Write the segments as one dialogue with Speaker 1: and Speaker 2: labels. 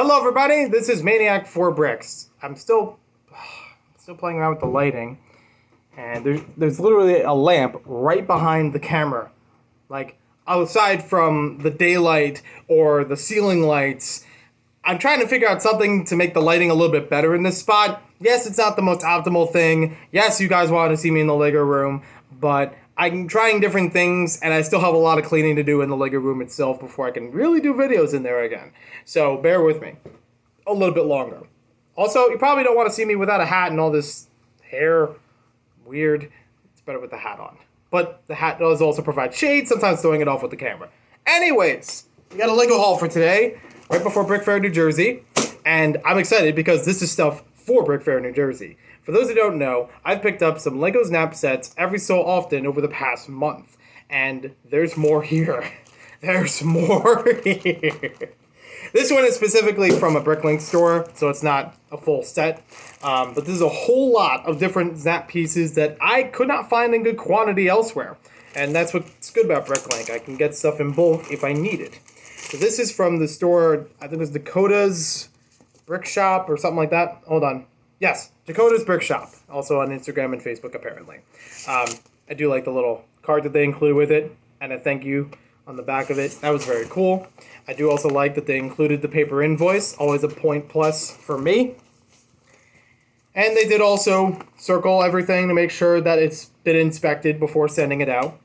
Speaker 1: Hello everybody, this is Maniac 4 Bricks. I'm still playing around with the lighting, and there's literally a lamp right behind the camera. Like, aside from the daylight or the ceiling lights, I'm trying to figure out something to make the lighting a little bit better in this spot. Yes, it's not the most optimal thing. Yes, you guys want to see me in the Lego room, but I'm trying different things, and I still have a lot of cleaning to do in the Lego room itself before I can really do videos in there again. So bear with me a little bit longer. Also, you probably don't want to see me without a hat and all this hair. Weird. It's better with the hat on. But the hat does also provide shade, sometimes throwing it off with the camera. Anyways, we got a Lego haul for today, right before Brick Fair, New Jersey. And I'm excited because this is stuff for Brick Fair, New Jersey. For those who don't know, I've picked up some Lego Snap sets every so often over the past month. And there's more here. There's more here. This one is specifically from a BrickLink store, so it's not a full set. But this is a whole lot of different Snap pieces that I could not find in good quantity elsewhere. And that's what's good about BrickLink. I can get stuff in bulk if I need it. So this is from the store, I think it was Dakota's Brick Shop or something like that. Hold on. Yes, Dakota's Brick Shop. Also on Instagram and Facebook, apparently. I do like the little card that they include with it, and a thank you on the back of it. That was very cool. I do also like that they included the paper invoice. Always a point plus for me. And they did also circle everything to make sure that it's been inspected before sending it out.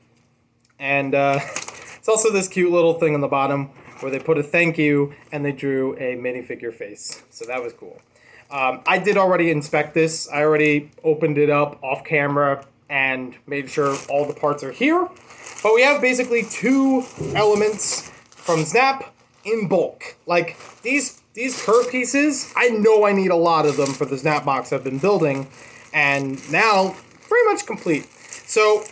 Speaker 1: And it's also this cute little thing on the bottom where they put a thank you and they drew a minifigure face. So that was cool. I did already inspect this. I already opened it up off camera and made sure all the parts are here. But we have basically two elements from Snap in bulk. Like, these curve pieces, I know I need a lot of them for the Snap box I've been building. And now, pretty much complete. So,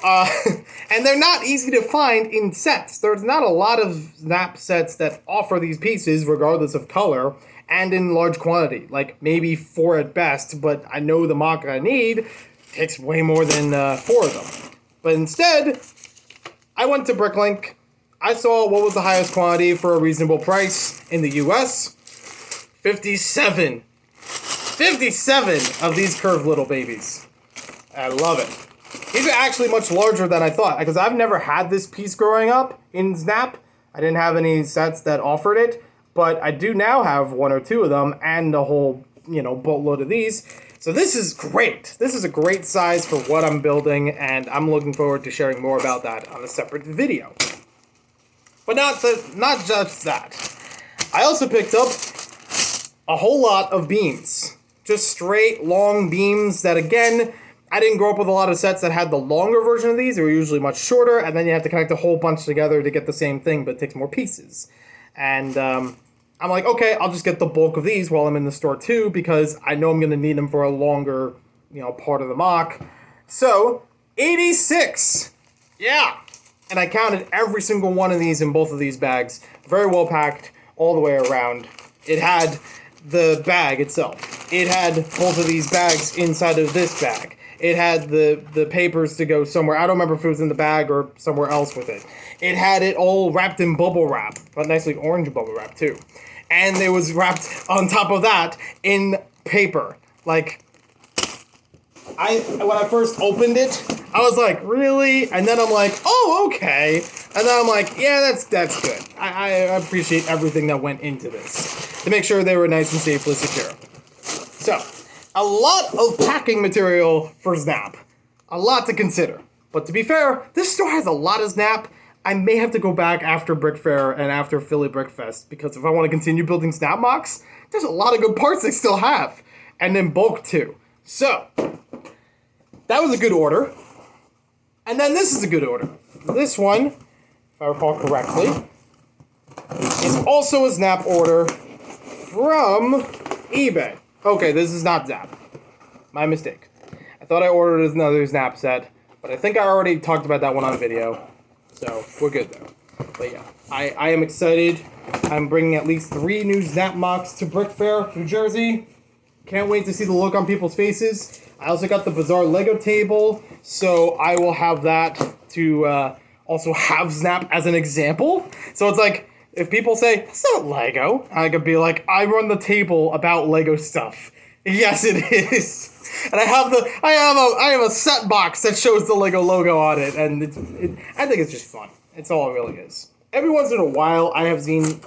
Speaker 1: and they're not easy to find in sets. There's not a lot of Snap sets that offer these pieces, regardless of color, and in large quantity. Like, maybe 4 at best, but I know the mock I need takes way more than 4 of them. But instead, I went to BrickLink. I saw what was the highest quantity for a reasonable price in the US. 57. 57 of these curved little babies. I love it. These are actually much larger than I thought, because I've never had this piece growing up in Snap. I didn't have any sets that offered it, but I do now have 1 or 2 of them and a whole, boatload of these. So this is great. This is a great size for what I'm building, and I'm looking forward to sharing more about that on a separate video. But not just that. I also picked up a whole lot of beams. Just straight, long beams that, again, I didn't grow up with a lot of sets that had the longer version of these. They were usually much shorter, and then you have to connect a whole bunch together to get the same thing, but it takes more pieces. And I'm like, okay, I'll just get the bulk of these while I'm in the store too, because I know I'm going to need them for a longer, part of the mock. So, 86! Yeah! And I counted every single one of these in both of these bags. Very well packed all the way around. It had the bag itself. It had both of these bags inside of this bag. It had the papers to go somewhere. I don't remember if it was in the bag or somewhere else with it. It had it all wrapped in bubble wrap, but nicely orange bubble wrap too. And it was wrapped on top of that in paper. Like, when I first opened it, I was like, really? And then I'm like, oh, okay. And then I'm like, yeah, that's good. I appreciate everything that went into this to make sure they were nice and safely secure. So, a lot of packing material for Snap. A lot to consider. But to be fair, this store has a lot of Snap. I may have to go back after Brick Fair and after Philly Brick Fest, because if I want to continue building Snap mocks, there's a lot of good parts they still have. And in bulk too. So, that was a good order. And then this is a good order. This one, if I recall correctly, is also a Snap order from eBay. Okay, this is not Snap. My mistake. I thought I ordered another Snap set, but I think I already talked about that one on video. So, we're good though. But yeah, I am excited. I'm bringing at least 3 new Snap mocks to Brick Fair, New Jersey. Can't wait to see the look on people's faces. I also got the Bizarre Lego table, so I will have that to also have Snap as an example. So it's like, If people say, it's not Lego, I could be like, I run the table about Lego stuff. Yes, it is. And I have a set box that shows the Lego logo on it, and I think it's just fun. It's all it really is. Every once in a while, I'm saying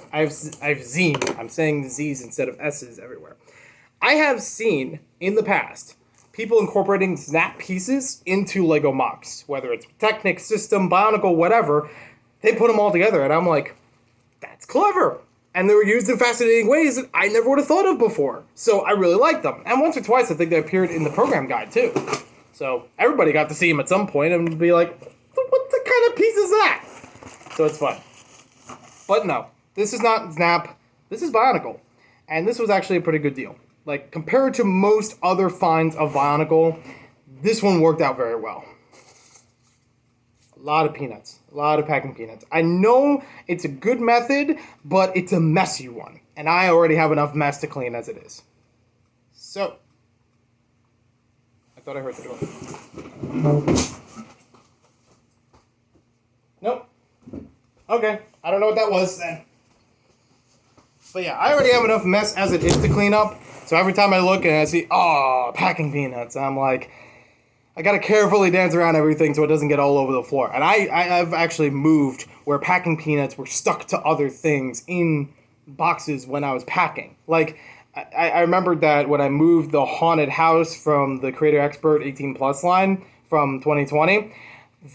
Speaker 1: Z's instead of S's everywhere. I have seen, in the past, people incorporating snap pieces into Lego MOCs. Whether it's Technic, System, Bionicle, whatever, they put them all together, and I'm like, that's clever. And they were used in fascinating ways that I never would have thought of before. So I really like them. And once or twice, I think they appeared in the program guide, too. So everybody got to see them at some point and be like, what the kind of piece is that? So it's fun. But no, this is not Snap. This is Bionicle. And this was actually a pretty good deal. Like, compared to most other finds of Bionicle, this one worked out very well. A lot of peanuts. A lot of packing peanuts. I know it's a good method, but it's a messy one. And I already have enough mess to clean as it is. So. I thought I heard the door. Nope. Okay. I don't know what that was then. But yeah, I already have enough mess as it is to clean up. So every time I look and I see, packing peanuts, I'm like, I gotta carefully dance around everything so it doesn't get all over the floor. And I've actually moved where packing peanuts were stuck to other things in boxes when I was packing. Like, I remembered that when I moved the haunted house from the Creator Expert 18 Plus line from 2020,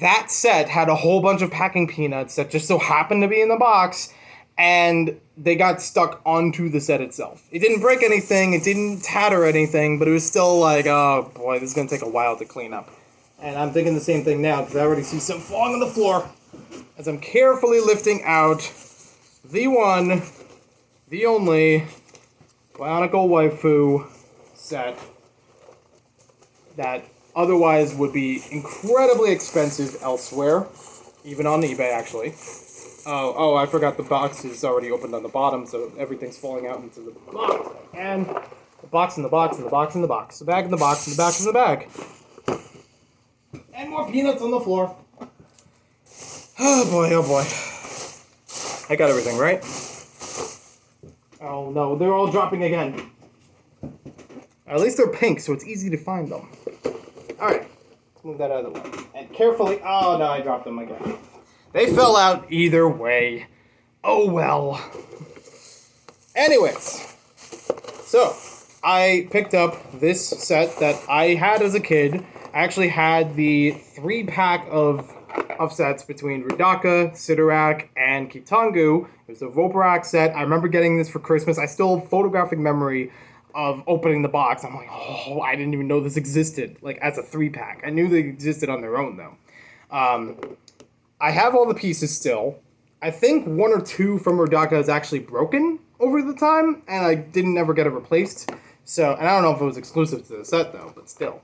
Speaker 1: that set had a whole bunch of packing peanuts that just so happened to be in the box, and they got stuck onto the set itself. It didn't break anything, it didn't tatter anything, but it was still like, oh boy, this is going to take a while to clean up. And I'm thinking the same thing now, because I already see some falling on the floor as I'm carefully lifting out the one, the only Bionicle Waifu set that otherwise would be incredibly expensive elsewhere, even on eBay actually. Oh, I forgot the box is already opened on the bottom, so everything's falling out into the box. And the box in the box in the box in the box. The bag in the box in the box in the bag. And more peanuts on the floor. Oh boy, oh boy. I got everything, right? Oh no, they're all dropping again. At least they're pink, so it's easy to find them. Alright, let's move that out of the way. And carefully, oh no, I dropped them again. They fell out either way. Oh well. Anyways, so I picked up this set that I had as a kid. I actually had the 3-pack of sets between Ridaka, Sidorak, and Kitangu. It was a Voparak set. I remember getting this for Christmas. I still have photographic memory of opening the box. I'm like, oh, I didn't even know this existed, like as a 3-pack. I knew they existed on their own though. I have all the pieces still. I think 1 or 2 from Ridaka is actually broken over the time, and I didn't ever get it replaced. So, and I don't know if it was exclusive to the set though, but still,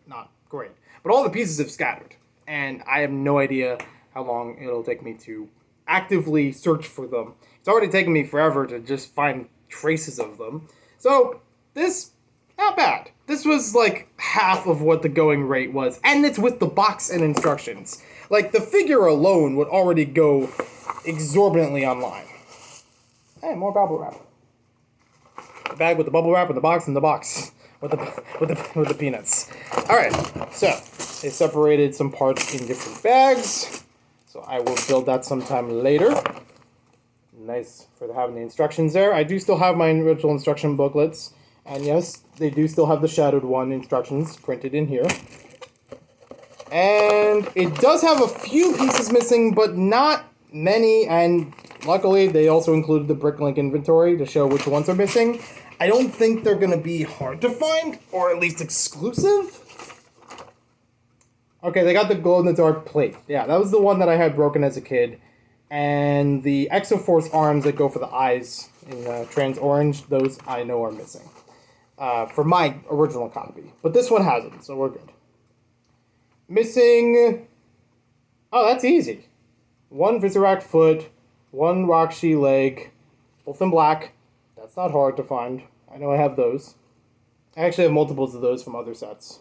Speaker 1: not great. But all the pieces have scattered, and I have no idea how long it'll take me to actively search for them. It's already taken me forever to just find traces of them. So, this, not bad. This was like half of what the going rate was, and it's with the box and instructions. Like, the figure alone would already go exorbitantly online. Hey, more bubble wrap. The bag with the bubble wrap and the box with the peanuts. Alright, so they separated some parts in different bags. So I will build that sometime later. Nice for having the instructions there. I do still have my original instruction booklets. And yes, they do still have the Shadowed One instructions printed in here. And it does have a few pieces missing, but not many. And luckily, they also included the BrickLink inventory to show which ones are missing. I don't think they're going to be hard to find, or at least exclusive. Okay, they got the glow-in-the-dark plate. Yeah, that was the one that I had broken as a kid. And the Exoforce arms that go for the eyes in trans orange, those I know are missing. For my original copy. But this one hasn't, so we're good. Missing... Oh, that's easy. 1 Visorak foot, 1 Rakshi leg, both in black. That's not hard to find. I know I have those. I actually have multiples of those from other sets.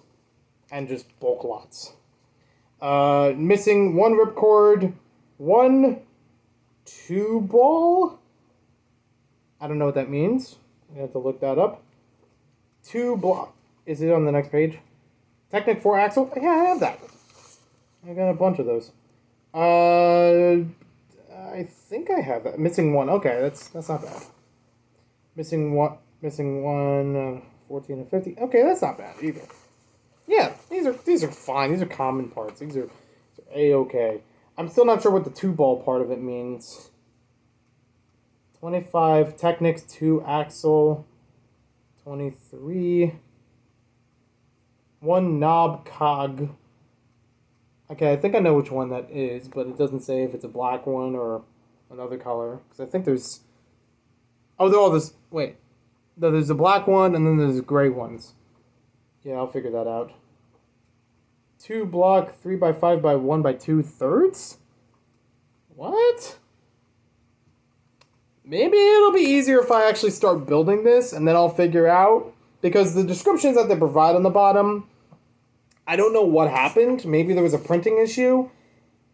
Speaker 1: And just bulk lots. Missing 1 Ripcord, 1 2 ball, I don't know what that means. I have to look that up. 2 block. Is it on the next page? Technic 4 axle? Yeah, I have that. I got a bunch of those. I think I have that. Missing 1. Okay, that's not bad. Missing 1. 14 and 50. Okay, that's not bad either. Yeah, these are fine. These are common parts. These are A-okay. I'm still not sure what the 2-ball part of it means. 25 Technics 2 axle. 23. 1 knob cog. Okay, I think I know which one that is, but it doesn't say if it's a black one or another color. Because I think there's... Oh, they're all this... Wait. No, there's a black one, and then there's gray ones. Yeah, I'll figure that out. 2 block, 3 by 5 by 1 by 2/3? What? Maybe it'll be easier if I actually start building this, and then I'll figure out. Because the descriptions that they provide on the bottom, I don't know what happened. Maybe there was a printing issue.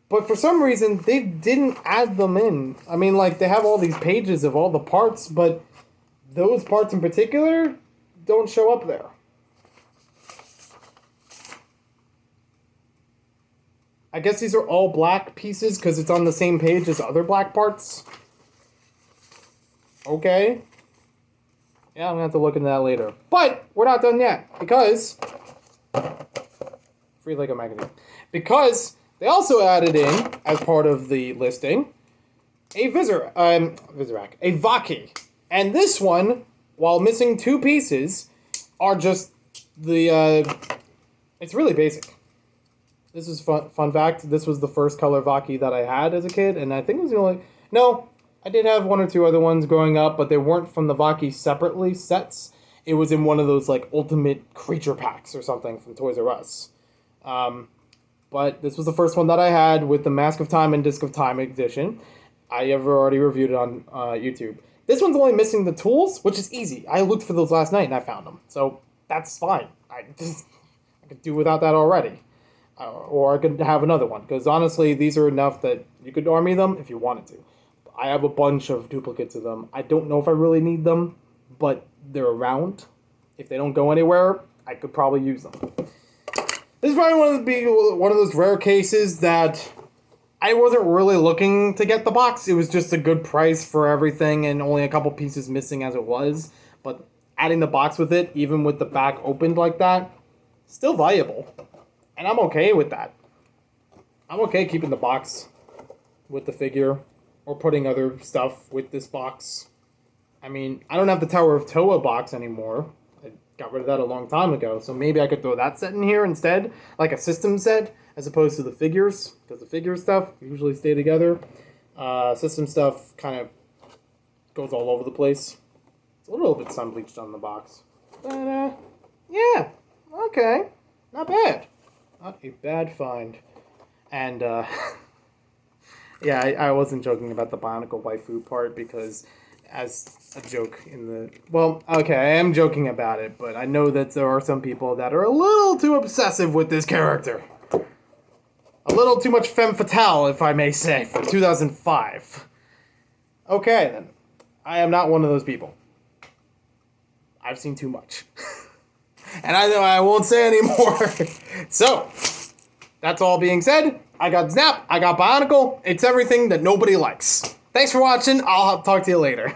Speaker 1: But for some reason, they didn't add them in. I mean, like, they have all these pages of all the parts, but those parts in particular don't show up there. I guess these are all black pieces because it's on the same page as other black parts. Okay. Yeah, I'm going to have to look into that later. But we're not done yet because... Free Lego magazine. Because they also added in, as part of the listing, a Visorak, a Vaki. And this one, while missing 2 pieces, are just the... it's really basic. This is fun fact. This was the first color Vaki that I had as a kid, and I think it was the only... No, I did have 1 or 2 other ones growing up, but they weren't from the Vaki separately sets. It was in one of those, like, ultimate creature packs or something from Toys R Us. But this was the first one that I had with the Mask of Time and Disc of Time edition. I have already reviewed it on YouTube. This one's only missing the tools, which is easy. I looked for those last night and I found them. So that's fine. I could do without that already. Or I could have another one. Because honestly, these are enough that you could army them if you wanted to. I have a bunch of duplicates of them. I don't know if I really need them, but they're around. If they don't go anywhere, I could probably use them. This is probably one of those rare cases that I wasn't really looking to get the box. It was just a good price for everything and only a couple pieces missing as it was. But adding the box with it, even with the back opened like that, still valuable. And I'm okay with that. I'm okay keeping the box with the figure or putting other stuff with this box. I mean, I don't have the Tower of Toa box anymore. I got rid of that a long time ago, so maybe I could throw that set in here instead, like a system set, as opposed to the figures, because the figure stuff usually stay together. System stuff kind of goes all over the place. It's a little bit sun bleached on the box. But, yeah, okay, not bad. Not a bad find. And, yeah, I wasn't joking about the Bionicle waifu part because as a joke in the... Well, okay, I am joking about it, but I know that there are some people that are a little too obsessive with this character. A little too much femme fatale, if I may say, for 2005. Okay, then. I am not one of those people. I've seen too much. And I won't say anymore. So, that's all being said. I got Snap, I got Bionicle. It's everything that nobody likes. Thanks for watching. I'll talk to you later.